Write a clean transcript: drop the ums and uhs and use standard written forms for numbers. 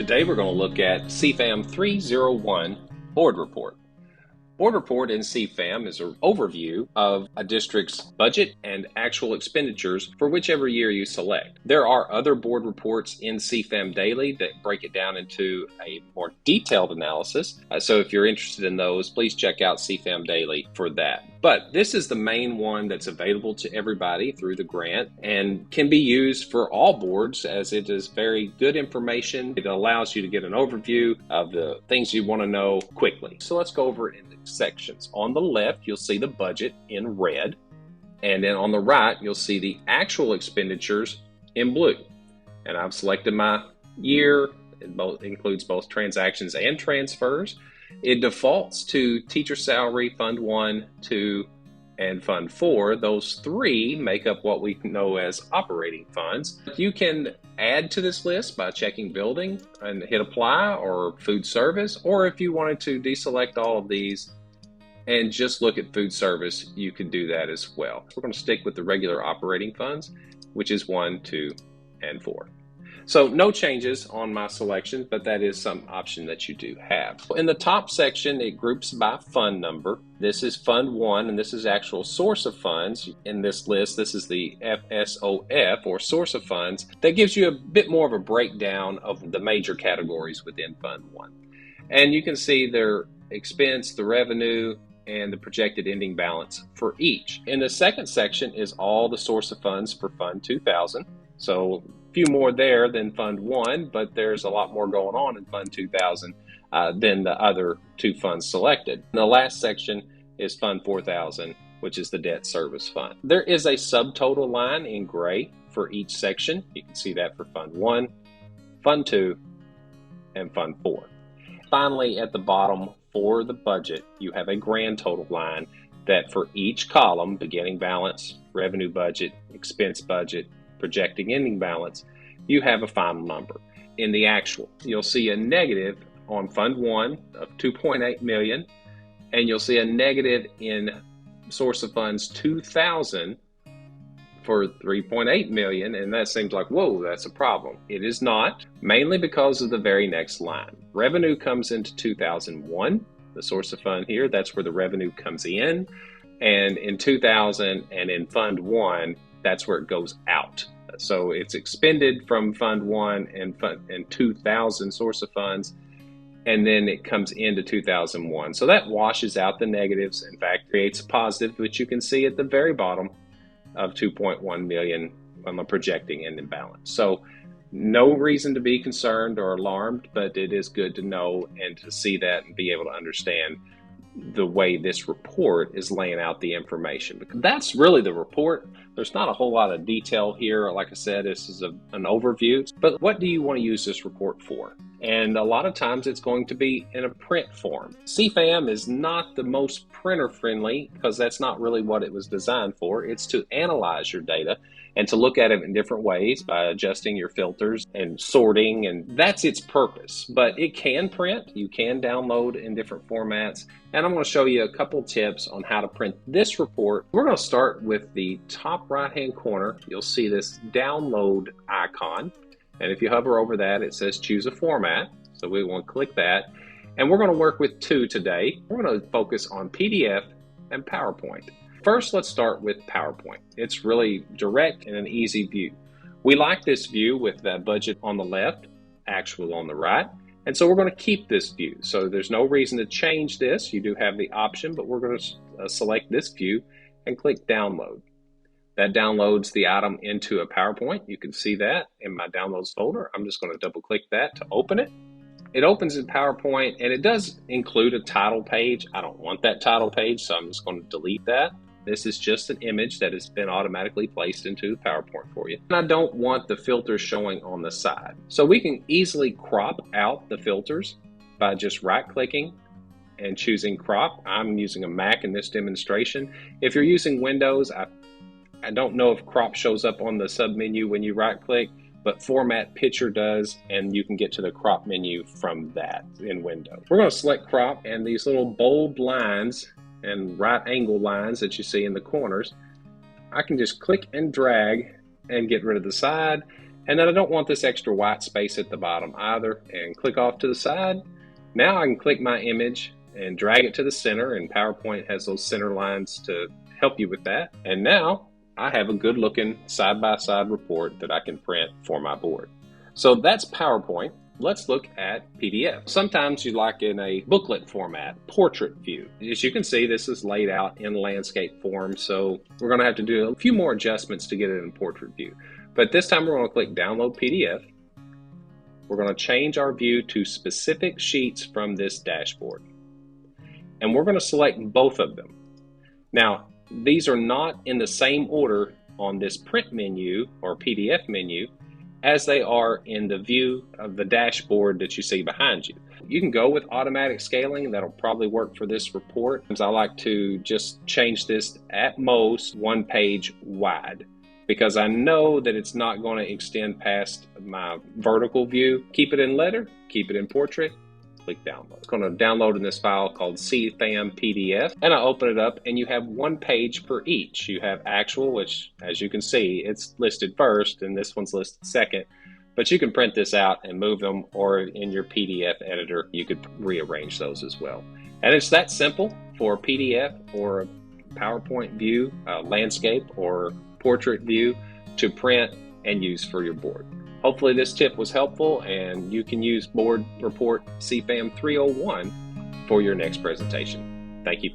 Today we're going to look at CFAM 301 Board Report. Board Report in CFAM is an overview of a district's budget and actual expenditures for whichever year you select. There are other board reports in CFAM Daily that break it down into a more detailed analysis. So if you're interested in those, please check out CFAM Daily for that. But this is the main one that's available to everybody through the grant and can be used for all boards as it is very good information. It allows you to get an overview of the things you want to know quickly. So let's go over it in sections. On the left, you'll see the budget in red, and then on the right, you'll see the actual expenditures in blue. And I've selected my year. It includes both transactions and transfers. It defaults to teacher salary, Fund 1, 2, and Fund 4. Those three make up what we know as operating funds. You can add to this list by checking building and hit apply, or food service, or if you wanted to deselect all of these and just look at food service, you can do that as well. We're going to stick with the regular operating funds, which is 1, 2, and 4. So no changes on my selection, but that is some option that you do have. In the top section, it groups by fund number. This is Fund 1, and this is actual source of funds. In this list, this is the FSOF, or source of funds. That gives you a bit more of a breakdown of the major categories within Fund 1. And you can see their expense, the revenue, and the projected ending balance for each. In the second section is all the source of funds for Fund 2000. So a few more there than Fund 1, but there's a lot more going on in Fund 2000 than the other two funds selected. And the last section is Fund 4000, which is the debt service fund. There is a subtotal line in gray for each section. You can see that for Fund 1, Fund 2, and Fund 4. Finally, at the bottom for the budget, you have a grand total line that for each column, beginning balance, revenue budget, expense budget, projecting ending balance, you have a final number. In the actual, you'll see a negative on Fund 1 of 2.8 million, and you'll see a negative in source of funds 2000 for 3.8 million, and that seems like, whoa, that's a problem. It is not, mainly because of the very next line. Revenue comes into 2001, the source of fund here, that's where the revenue comes in, and in 2000 and in Fund 1, that's where it goes out. So it's expended from Fund 1 and 2000 source of funds, and then it comes into 2001. So that washes out the negatives, in fact, creates a positive, which you can see at the very bottom of 2.1 million on the projecting ending balance. So no reason to be concerned or alarmed, but it is good to know and to see that and be able to understand the way this report is laying out the information. Because that's really the report. There's not a whole lot of detail here. Like I said, this is an overview. But what do you want to use this report for? And a lot of times it's going to be in a print form. CFAM is not the most printer friendly because that's not really what it was designed for. It's to analyze your data and to look at it in different ways by adjusting your filters and sorting, and that's its purpose. But it can print, you can download in different formats, and I'm going to show you a couple tips on how to print this report. We're going to start with the top right hand corner. You'll see this download icon, and if you hover over that, it says choose a format, so we want to click that, and we're going to work with two today. We're going to focus on PDF and PowerPoint. First, let's start with PowerPoint. It's really direct and an easy view. We like this view with the budget on the left, actual on the right, and so we're going to keep this view. So there's no reason to change this. You do have the option, but we're going to select this view and click download. That downloads the item into a PowerPoint. You can see that in my downloads folder. I'm just going to double click that to open it. It opens in PowerPoint, and it does include a title page. I don't want that title page, so I'm just going to delete that. This is just an image that has been automatically placed into PowerPoint for you. And I don't want the filters showing on the side. So we can easily crop out the filters by just right-clicking and choosing crop. I'm using a Mac in this demonstration. If you're using Windows, I don't know if crop shows up on the submenu when you right-click, but format picture does, and you can get to the crop menu from that in Windows. We're going to select crop, and these little bold lines and right angle lines that you see in the corners, I can just click and drag and get rid of the side And then I don't want this extra white space at the bottom either, and click off to the side. Now I can click my image and drag it to the center, and PowerPoint has those center lines to help you with that. And now I have a good looking side-by-side report that I can print for my board. So that's PowerPoint. Let's look at PDF. Sometimes you like in a booklet format, portrait view. As you can see, this is laid out in landscape form, so we're going to have to do a few more adjustments to get it in portrait view. But this time we're going to click Download PDF. We're going to change our view to specific sheets from this dashboard. And we're going to select both of them. Now, these are not in the same order on this print menu or PDF menu as they are in the view of the dashboard that you see behind you. You can go with automatic scaling. That'll probably work for this report. I like to just change this at most 1 page wide because I know that it's not going to extend past my vertical view. Keep it in letter, keep it in portrait, click download. It's going to download in this file called CFAM PDF, and I open it up and you have 1 page per each. You have actual, which as you can see, it's listed first and this one's listed second, but you can print this out and move them, or in your PDF editor, you could rearrange those as well. And it's that simple for PDF or a PowerPoint view, landscape or portrait view to print and use for your board. Hopefully this tip was helpful and you can use Board Report CFAM 301 for your next presentation. Thank you.